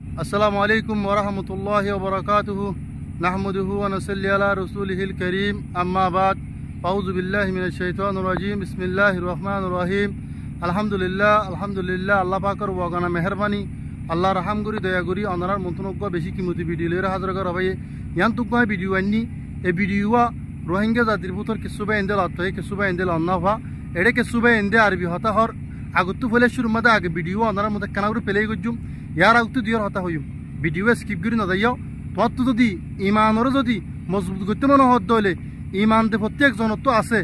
আসসালামু আলাইকুম ওয়া রাহমাতুল্লাহি ওয়া বারাকাতুহু নাহমাদুহু ওয়া নুসাল্লি আলা রাসূলিহিল কারীম আম্মা বাদ আউযু বিল্লাহি মিনাশ শাইতানির রাজীম বিসমিল্লাহির রহমানির রহিম আলহামদুলিল্লাহ আল্লাহ পাকের ওয়াগানা মেহেরবানি আল্লাহ রহম করি দয়া করি অনারার মন্তনজ্ঞ বেশি কিমতি ভিডিও লইরা হাজার করা ভাই ইয়ান তুকমাই ভিডিও আনি এই ভিডিওয়া রোহিঙ্গা জাতির পুতর কিসুবা এন্দেল আত্তাই কিসুবা এন্দেল অন্নাফা এড়ে কিসুবা এন্দে আরবি হতা হর আগতু ফলে শুরু মধ্যে আগে ভিডিও অনারার মধ্যে কানাগুলো পেলেই গজুম ইয়ার আগতু দিয়র হতা হইম ভিডিও স্কিপ করি না যাইও তোমার তো যদি ইমানর যদি মজবুত করতে মনে হত দইলে ইমান দে প্রত্যেক জনত তো আছে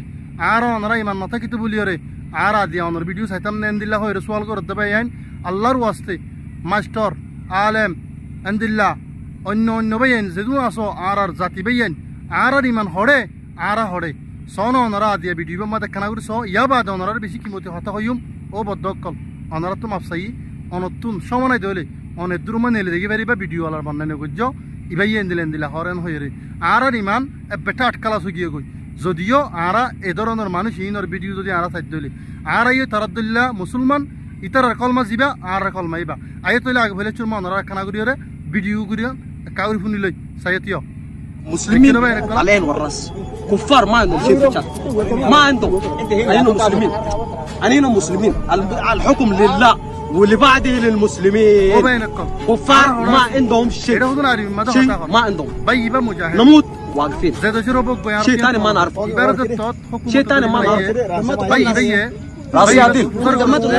আর অনারা ইমান না থাকিতে বলিয়রে আর আদি অনর ভিডিও চাইতাম নেন দিল্লা হয়ে সোয়াল করতে পাই আইন আল্লাহর ওয়াস্তে মাস্টার আলেম এন্দিল্লা অন্য অন্য বাইন যেদু আসো আর জাতি বাইন আর ইমান হরে আর হরে সন অনারা আদিয়া ভিডিও মাতে খানা করে স ইয়া বাদ অনারার বেশি কিমতি হতা হইম ও বদ্ধকল অনারা তো মাপসাই অনতুন সমানাই দলে অনেক দূর মানে দেখি পারিবা ভিডিও আলার বান্নানে গজ্জ ইবাই এন্দিলেন দিলা হরেন হয়ে রে আর ইমান বেটা আটকালা সুগিয়ে গই যদিও আরা এ ধরনের মানুষ ইনর ভিডিও যদি আরা থাক দলে আর আইও তারাদুল্লাহ মুসলমান ইতার কলমা যাবা আর কলমা ইবা আইও তলে আগে ফেলে চুরমা অনারা খানা করিয়রে ভিডিও করিয়া কাউরি ফুনি লই সাইয়াতিও مسلمين علينا والراس كفار ما عندهم شيء في الشات ما عندهم علينا مسلمين الحكم لله واللي بعده للمسلمين كفار ما عندهم شيء ما عندهم نموت واقفين شيء ثاني ما نعرف شيء ثاني ما نعرف راسي عديل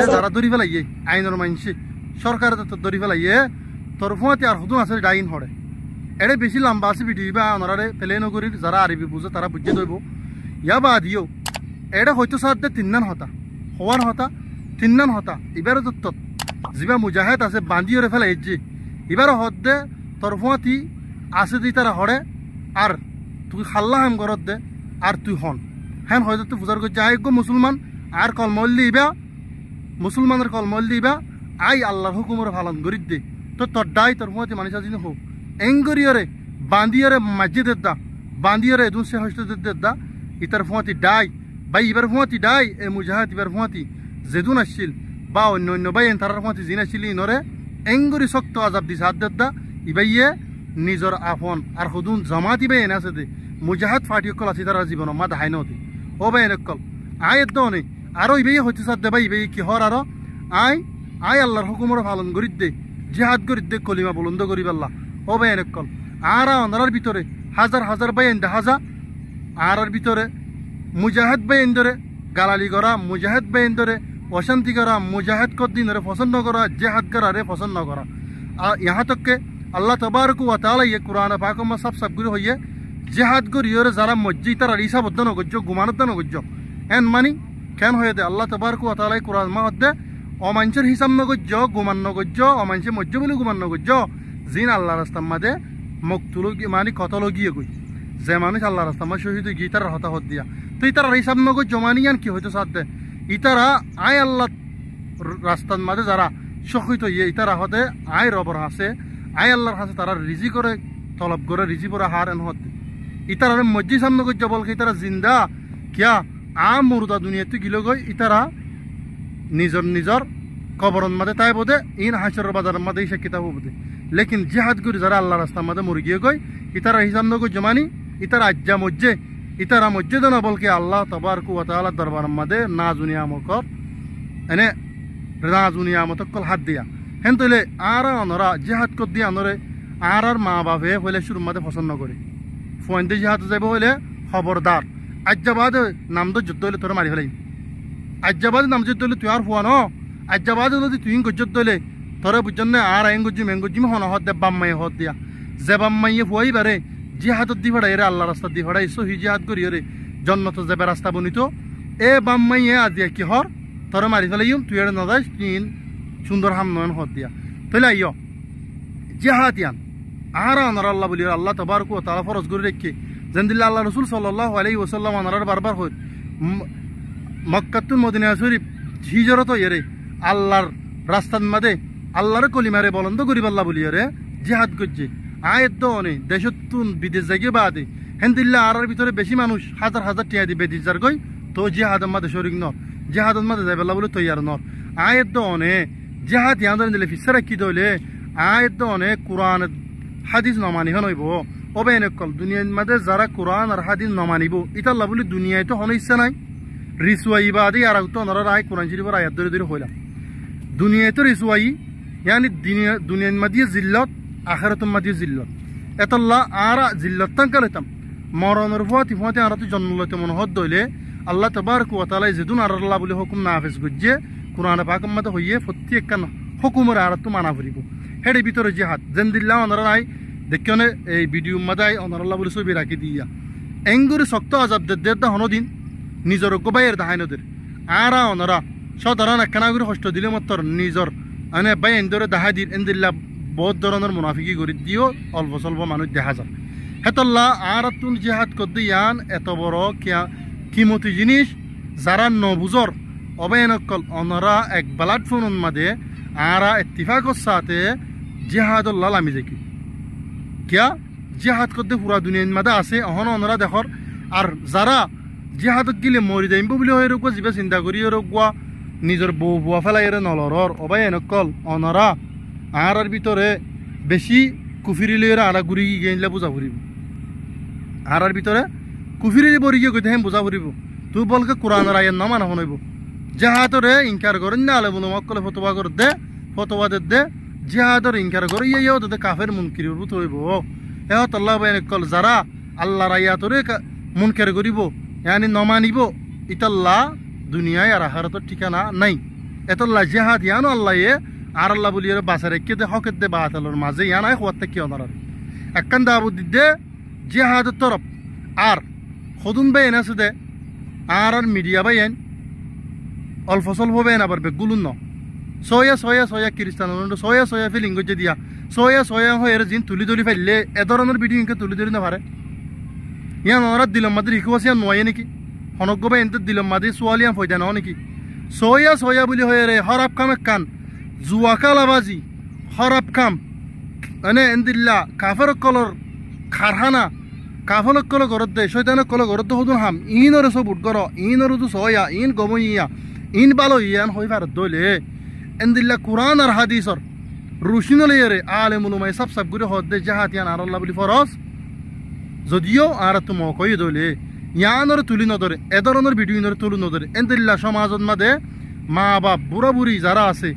যারা দড়ি ফেলাইয়ে আইনের মানছে সরকার দড়ি ফেলাইয়ে তরফুয়াতে আর হুদুন আছে ডাইন হড়ে এড়ে বেশি লম্বা আছে ভিডিও বা ওনারে পেলে নগরী যারা আরবি বুঝে তারা বুঝে দইব ইয়া বা দিও এড়ে হয়তো সাথে তিননান হতা হওয়ার হতা তিননান হতা এবারে তো যিবা মুজাহিদ আছে বান্ধিওরে ফেলে যে এবারে হদ্দে তরফুয়াতি আছে দি তারা হড়ে আর তুই খাল্লা হেম ঘরত দে আর তুই হন হ্যান হয়তো তুই বুঝার করছে আয় গো মুসলমান আর কলমল দিবা মুসলমানের কলমল দিবা আই আল্লাহর হুকুমের পালন করি দে তো তোর ডাই তরফুয়াতি মানুষ আজি হোক এঙ্গরিয়রে বান্দিয়রে মসজিদের দা বান্দিয়রে দুসে হস্তেদের দা ইতার ফুয়াতি ডাই বাই ইবার ফুয়াতি ডাই এ মুজাহিদ ইবার ফুয়াতি যেদুন আসছিল বা অন্য অন্য বাই তারার ফুয়াতি জিন আসছিল ইনরে এঙ্গরি শক্ত আজাব দিছে হাত দা ইবাইয়ে নিজর আফন আর হুদুন জামাতি বাই এনে আছে দে মুজাহিদ ফাটি কল আছে তার জীবন মা দাহাই নতে ও বাই নকল আয় দনে আরো ইবাই হচ্ছে সাদ দে বাই ইবাই কি হর আরো আয় আল্লাহর হুকুমের পালন করি দে জিহাদ করি দে কলিমা বুলন্দ করি আল্লাহ ও বাইন কল আর অনার ভিতরে হাজার হাজার বাইন দেখা আর ভিতরে মুজাহিদ বাইন ধরে গালালি করা মুজাহিদ বাইন ধরে অশান্তি করা মুজাহিদ কদিন ধরে পছন্দ করা জেহাদ করা রে পছন্দ করা আর ইহা তককে আল্লাহ তবারকু ওয়া তাআলা ইয়ে কোরআন পাক মা সব গুলো হইয়ে জেহাদ করিয়রে যারা মসজিদ তারা রিসাবদ্ধ নগজ্য গুমানদ্ধ নগজ্য এন মানি কেন হয়ে দে আল্লাহ তবারকু ওয়া তাআলা কোরআন মা হদ্দে অমাঞ্চের হিসাব নগজ্য গুমান নগজ্য অমাঞ্চে মজ্জ বলে গুমান নগজ্য জিন আল্লাহ রাস্তার মাঝে মকতুল মানে কতল গিয়ে গই যে মানুষ আল্লাহ রাস্তার মাঝে শহীদ গিয়ে তারা হতাহত দিয়া তো ইতারা হিসাব নগর জমানিয়ান কি হয়তো সাথে ইতারা আয় আল্লাহ রাস্তার মাঝে যারা শহীদ ইয়ে ইতারা হতে আয় রবর হাসে আয় আল্লাহর হাসে তারা রিজি করে তলব করে রিজি পরে হার এন হতে ইতারা মসজিদ সামনে গজ্জ বলকে ইতারা জিন্দা কিয়া মুরদা দুনিয়াতে গিল গই ইতারা নিজর কবরন মাঝে তাই বোধে ইন হাসর বাজারের মাঝে ইসে কিতাব বোধে लेकिन जिहाद करी जरा अल्लाह रास्ता मध्य मुर गए गई इतारा हिसाब न जमानी इतारा अज्जा मज्जे इतारा मज्जे न बोल के अल्लाह तबारक व तआला दरबार मध्य नाजुनिया मकर एने नाजुनिया मतकल हाथ दिया हेन तले आरा अनरा जिहाद कर दिया अनरे आरार माँ बापे हले शुरू मध्य पसंद न करे फोन जिहाद जाब हले खबरदार अज्जाबाद नाम तो जुद्ध हले तोरा मारि फेलाइम अज्जाबाद नाम जुद्ध हले तुई आर फुआ न अज्जाबाद हले तुई गज्जत हले তোরে বুঝনে আর আইঙ্গুজি মেঙ্গুজি হন হদ দে বাম্মাই হদ দিয়া যে বাম্মাইয়ে ফুয়াই বারে জিহাদত দি ফড়াই রে আল্লাহ রাস্তা দি ফড়াই সহি জিহাদ করি রে জন্নত যাবে রাস্তা বনিত এ বাম্মাইয়ে আজিয়া কি হর তোরে মারি ফেলাইম তুই এর নদাস তিন সুন্দর হাম নয়ন হদ দিয়া তাইলে আইও জিহাদ ইয়ান আর আনার আল্লাহ বলি আল্লাহ তবারক ওয়া তাআলা ফরজ করে রেখে জেন্দিল্লাহ আল্লাহ রাসূল সাল্লাল্লাহু আলাইহি ওয়াসাল্লাম আনার বারবার হই মক্কাতুল মদিনা শরীফ হিজরত ইরে আল্লাহর রাস্তার মধ্যে আল্লাহর কলিমারে বলন্দ করিব আল্লাহ বলিয়ে রে জিহাদ করছে আয়ের দনে দেশতুন বিদেশ জায়গে বাদে হেন্দিল্লা আর ভিতরে বেশি মানুষ হাজার হাজার টিয়া দিবে দিজার গই তো জিহাদ মাদে শরিক নর জিহাদ মাদে যাবে আল্লাহ বলে তৈয়ার নর আয়ের দনে জিহাদ ইয়ান দিলে ফিসরা কি দলে আয়াত অনেক কোরআন হাদিস নমানিহ নইব ওবেন কল দুনিয়ার মধ্যে যারা কোরআন আর হাদিস নমানিব ইতাল্লাহ বলি দুনিয়ায় তো হনো ইচ্ছা নাই রিসুয়াই বাদে আর তো ওনারা রায় কোরআন শরীফের আয়াত ধরে ধরে হইলাম দুনিয়ায় তো রিসুয়াই ইয়ানি দুনিয়ার মধ্যে জিল্লত আখিরাতুল মধ্যে জিল্লত এতাল্লাহ আর জিল্লত তাঙ্কালেতাম মরণের ফুয়াতি ফুয়াতি আর তো জন্ম লইতে মনে হদ দইলে আল্লাহ তাবারক ওয়া তাআলা যেদুন আর আল্লাহ বলে হুকুম নাফিজ গজ্জে কোরআন পাক মধ্যে হইয়ে প্রত্যেকখান হুকুমের আর তো মানা করিব হেডে ভিতরে জিহাদ জেন্দিল্লাহ ওনারা রায় দেখনে এই ভিডিও মাদাই ওনার আল্লাহ বলে ছবি রাখি দিয়া এঙ্গুরি শক্ত আজাব দেদা হনদিন নিজর গোবাইয়ের দাহাইনদের আরা ওনারা সাধারণ একখানা করে কষ্ট দিলে মাত্র নিজর মানে বাই এন্দরে দাহাই দিন এন্দিল্লা বহুত ধরনের মুনাফিকি করে দিও অল্প স্বল্প মানুষ দেখা যায় হেতল্লা আর তুন জিহাদ করতে ইয়ান এত বড় কিমতি জিনিস যারা নবুজর অবয়নকল ওনারা এক প্ল্যাটফর্মের মাঝে আরা ইত্তিফাকর সাথে জিহাদুল্লাহ লামি যাই কিয়া জিহাদ করতে পুরা দুনিয়ার মাঝে আছে অহন ওনারা দেখর আর যারা জিহাদত গিলে মরি যাইব বলে হয়ে রোগ যিবা চিন্তা করি রোগুয়া নিজের বউ বুয়া ফেলাই নলরর অবয়নকল ওনারা আর ভিতরে বেশি কুফিরিলে আরা ঘুরি গেলে বোঝা ফুরিব আর ভিতরে কুফিরি বরি গিয়ে গই বোঝা ফুরিব তুই বলকে কোরআনের আয়ের নাম আনা শুনব জাহাদরে ইনকার করেন না আলে বলো মক্কলে ফতোয়া করে দে ফতোয়া দে জাহাদর ইনকার করে ইয়েও তোদের কাফের মুনকির হইব এহ আল্লাহ কল যারা আল্লাহ রাইয়াতরে মুনকার করিব ইয়ানি নমানিব ইতাল্লাহ দুনিয়ায় আর আখিরাতের ঠিকানা নাই এতল্লাহ জিহাদ ইয়ানো আল্লাহ আর আল্লাহ বলি বাসা রেখে দে হকের দে বাতালোর মাঝে ইয়ানাই হওয়ার কি অনার একখান দাবুদ দে জিহাদের তরফ আর সদুন বেন আছে দে আর মিডিয়া বাইন অল্প স্বল্প বেন আবার বেগুলুন ন সয়া সয়া সয়া খ্রিস্টান সয়া সয়া ফিলিং গজে দিয়া সয়া সয়া হয়ে জিন তুলি তুলি ফেললে এ ধরনের ভিডিও ইনকে তুলি তুলি না পারে ইয়ান ওরা দিলম মাদি রিকুয়াস ইয়ান নয় নাকি হনজ্ঞ বেন দিলম মাদি সোয়ালিয়ান ফয়দা ন নাকি সয়া সয়া বলি হয়ে রে হরাব কাম কান জুয়াকালাবাজি হরাব কাম মানে এন্দিল্লা কাফের কলর খারহানা কাফল কল ঘরত দে শয়তানের কল ঘরত দে হদুন হাম ইনরে সব উঠ কর ইনরে তো সয়া ইন গমইয়া ইন বালো ইয়ান হই ফার দইলে এন্দিল্লা কুরআন আর হাদিসর রুশিনলে রে আলেমুল মাই সব গুরে হদ দে জাহাত ইয়ান আর আল্লাহ বলি ফরজ যদিও আর তো মকই দইলে ইয়ানর তুলি নদরে এ ধরনের ভিডিও ইনর তুলি নদরে এন্দিল্লা সমাজত মাদে মা বাপ বুড়া বুড়ি যারা আছে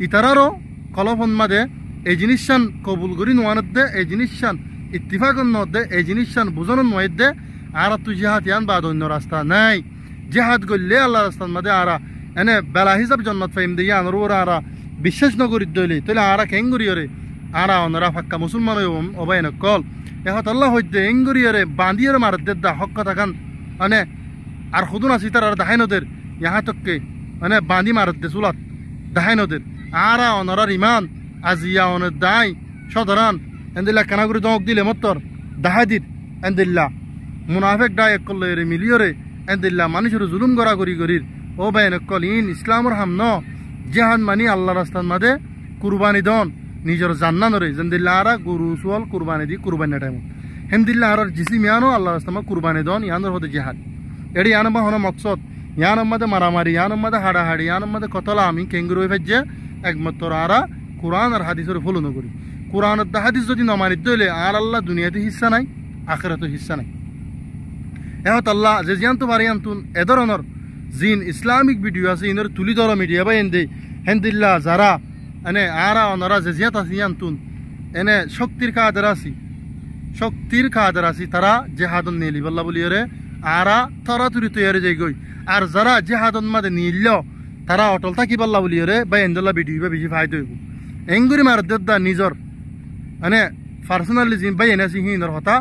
ইতারারও কলফন মাদে এই জিনিসান কবুল করি নোয়ানত দে এই জিনিসান ইত্তিফাকন নদে এই জিনিসান বুঝানোর নয় দে আর তুই জিহাদ ইয়ান বাদ অন্য রাস্তা নাই জিহাদ করলে আল্লাহ রাস্তার মাদে আরা এনে বেলা হিসাব জন্নত ফাইম দিয়ে আনর ওরা আরা বিশ্বাস নগরী দইলে তাহলে আরা কেঙ্গুরিয়রে আরা অনরা ফাক্কা মুসলমান অবায়ন কল এখন আল্লাহ হইতে এঙ্গুরিয়রে বান্দিয়রে মারত দে দা হক কথা খান মানে আর খুদুন আসি তার আর দাহাই নদের ইহা তককে মানে বান্দি মারত দে চুলাত দাহাই নদের আরা অনরার ইমান আজিয়া অনের দায় সদরান এন্দিল্লা কানাগুড়ি দমক দিলে মত্তর দাহাদির এন্দিল্লা মুনাফেক ডায়ক করলে রে মিলিয়রে এন্দিল্লা মানুষের জুলুম গড়া করি করির ও বাইন কলিন ইসলামর হাম ন জেহান মানি আল্লাহ রাস্তার মাঝে কুরবানি দন নিজের জান্না নরে যেন্দিল্লা আরা গরু সোয়াল কুরবানি দি কুরবানি টাইম হেন্দিল্লা আর জিসিম ইয়ানো আল্লাহ রাস্তা কুরবানি দন ইয়ানোর হতে জেহাদ এটি ইয়ানবা হন মকসদ ইয়ান মধ্যে মারামারি ইয়ান মধ্যে হাড়াহাড়ি ইয়ান মধ্যে কতলা আমি কেঙ্গুর হয়ে ফেলছে একমাত্র আরা কোরআন আর হাদিসের ফলো নকরি কোরআন আর হাদিস যদি নমানিত দইলে আর আল্লাহ দুনিয়াতে হিস্সা নাই আখিরাতে হিস্সা নাই এহত আল্লাহ যে জিয়ান তো পারিয়ান তুন এ ধরনের জিন ইসলামিক ভিডিও আছে ইনর তুলি ধরা মিডিয়া বা এন দে হেন্দিল্লা যারা এনে আরা অনরা যে জিয়াত আছে ইয়ান তুন এনে শক্তির কাদের আছি তারা জেহাদন নিলি বল্লা বলিয়রে আরা তারা তুরি তৈরি যাই গই আর যারা জেহাদন মাদে নিল তারা অটল থাকি বল্লা বলিয়রে বা এন্দল্লা ভিডিও বা বেশি ফায়দা হইব এঙ্গুরি মার দেদা নিজর মানে পার্সোনালি জিম বাই এনেছি হিনর হতা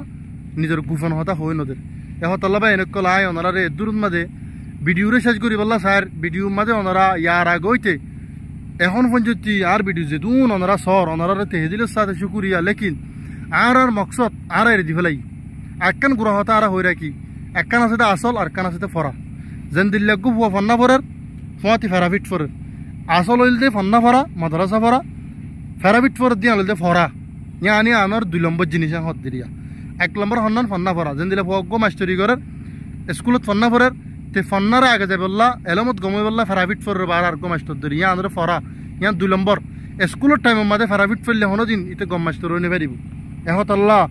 নিজের গুফন হতা হই নদের এহতল্লা বা এনে কল আয় ওনারা রে দূর মাদে ভিডিওরে শেষ করি বললা স্যার ভিডিও মাদে ওনারা ইয়ার আগইতে এখন পর্যন্ত আর ভিডিও যে দুন ওনারা সর ওনারা তেহেদিলের সাথে শুকুরিয়া লেকিন আর মকসদ আর এর দি ফেলাই একখান গুড়া হতা আর হই রাখি একখান আছে আসল আর কান আছে ফরা যেন দিল্লা গু ফন্না ফরের ফুয়াতি ফেরাফিট ফরের আসল হইল দে ফন্না ফরা মাদ্রাসা ফরা ফেরাফিট ফরের দিয়ে হইল দে ফরা ইয়া আনি আনার 2 নম্বর জিনিস হত দিয়া 1 নম্বর হন্নান ফন্না ফরা যেন দিলে ফগ মাস্টারি করের স্কুলত ফন্না ফরের তে ফন্নারে আগে যাবে বললা এলমত গমই বললা ফেরাফিট ফরের বার আর গো মাস্টার দরি ইয়া আনরে ফরা ইয়া 2 নম্বর স্কুলের টাইমের মাঝে ফেরাফিট ফেললে হনো দিন ইতে গম্মাস তো রইনে পারিব এহত আল্লাহ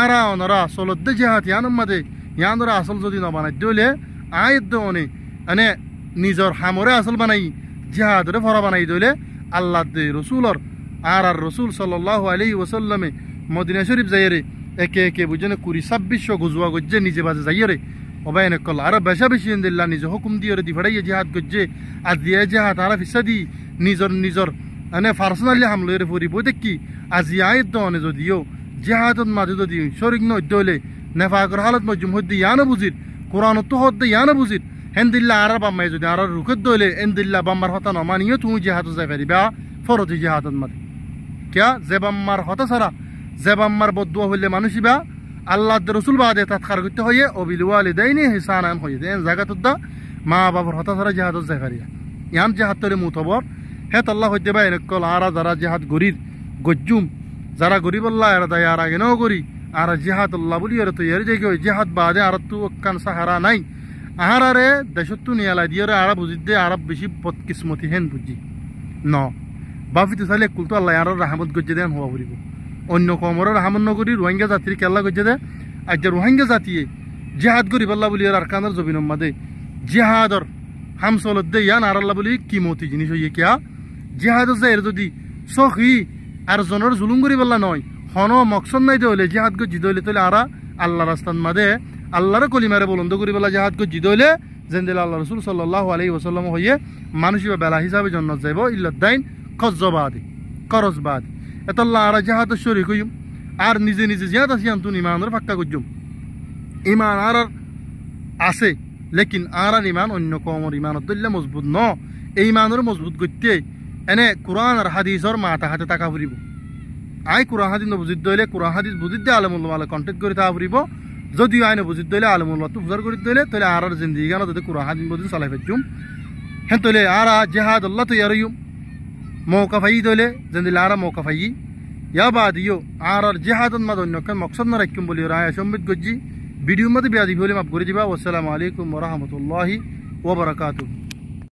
আরা অনরা সলদ্দে জেহাত ইয়ানোর মাঝে ইয়ানোরা আসল যদি নবানাই দিলে আয়দ্দ অনে মানে নিজর হামরে আসল বানাই জিহাদরে ফরা বানাই দিলে আল্লাহ দে রসুলর আর রসুল সাল্লাল্লাহু আলাইহি ওয়াসাল্লামে মদিনা শরীফ যাইরে একে একে বুঝনে 2600 গজওয়া গজ্জে নিজে বাজে যাইরে ওবাইন কল আর বেশা বেশি ইনদিল্লাহ নিজে হুকুম দিয়ে দি ফড়াইয়ে জিহাদ গজ্জে আর দিয়ে জিহাদ আর ফিসাদি নিজর মানে পার্সোনালি হামলে ফুরিব দেখি আজি আয়ত অনে যদিও জিহাদত মাঝে যদি শরিক নয় দলে নেফাকর হালত মজুম হদ্দি ইয়ানো বুঝির কোরআন তো হদ্দি ইয়ানো বুঝির হেন্দিল্লা আর বাম্মাই যদি আর রুখত দলে এন্দিল্লা বাম্মার হতা নমানিও তুমি জিহাদ যাই পারিবা ফরতি জিহাদত মাঝে কিয়া যে বাম্মার হতা ছাড়া যে বাম্মার বদুয়া হইলে মানুষিবা আল্লাহ রসুল বাদে তাৎকার করতে হয়ে অবিল ওয়ালিদাইনি হিসানান হয়ে দেন জায়গাত মা বাবার হতা ছাড়া জিহাদত যাই পারিয়া ইয়ান জিহাদ তরে মুতবর হে আল্লাহ হইতে বা এনেকল আর যারা জিহাদ গরির গজ্জুম যারা গরিব আল্লাহ এরা দায় আর আগে নাও করি আর জিহাদ আল্লাহ বলি এর তো এর জায়গায় জিহাদ বাদে আর তো কান সাহারা নাই আহারে দেশত্তু নিয়ালা দিয়ে আর বুঝি দে আর বেশি বদকিসমতি হেন বুঝি ন বাফিতে চাইলে কুলতো আল্লাহ আর রাহমত গজ্জে দেন হওয়া ফুরিব অন্য কমর রাহমত নগরী রোহিঙ্গা জাতির কেল্লা গজ্জে দে আর যে রোহিঙ্গা জাতিয়ে জিহাদ গরিব আল্লাহ বলি আর কানের জবিনম মাদে জিহাদর হামসলত দে ইয়ান আর আল্লাহ বলি কিমতি জিনিস হইয়ে কিয়া জিহাদ যায় যদি সখী আর জনের জুলুম করি বললা নয় হন মকসদ নাই দইলে জিহাদ গজ্জি দইলে তাহলে আর আল্লাহ রাস্তান মাদে আল্লাহর কলিমারে বলন্দ করি বলা জিহাদ গজ্জি দইলে যেন দিলে আল্লাহ রসুল সাল্লাল্লাহু আলাইহি ওয়াসাল্লাম হইয়ে মানুষের বেলা হিসাবে জন্নত যাইব ইল্লাদাইন কজ্জবাদি করজবাদ এত আল্লাহ আর জিহাদ শরীক হইম আর নিজে নিজে জিহাদ আসি আনতুন ইমানের ফাক্কা গজ্জুম ইমান আর আছে লেকিন আর ইমান অন্য কমর ইমানত দইলে মজবুত ন এই ইমানের মজবুত করতে এনে কোরআন আর হাদিসর মাথা হাতে টাকা ফুরিব আই কোরআন হাদিস নবুজিত দইলে কোরআন হাদিস বুঝিত দিয়ে আলমুল্লাহ মালে কন্টেক্ট করে তা ফুরিব যদিও আইন বুঝিত দইলে আলমুল্লাহ তো বুঝার করে দইলে তাহলে আর জিন্দিগি গান যদি কোরআন হাদিস বুঝিত চালাই ফেলছুম হেন তলে আর জিহাদ আল্লাহ তো ইয়ারইম মৌকা ফাই দইলে যেন দিলে আর মৌকা ফাই ইয়া বাদিও আর জিহাদত মাদ অন্য মকসদ না রাখিম বলি রায় সম্বিত গজ্জি ভিডিও মধ্যে বিয়াদি বলে মাফ করে দিবা। আসসালামু আলাইকুম ওয়া রাহমাতুল্লাহি ওয়া বারাকাতুহু।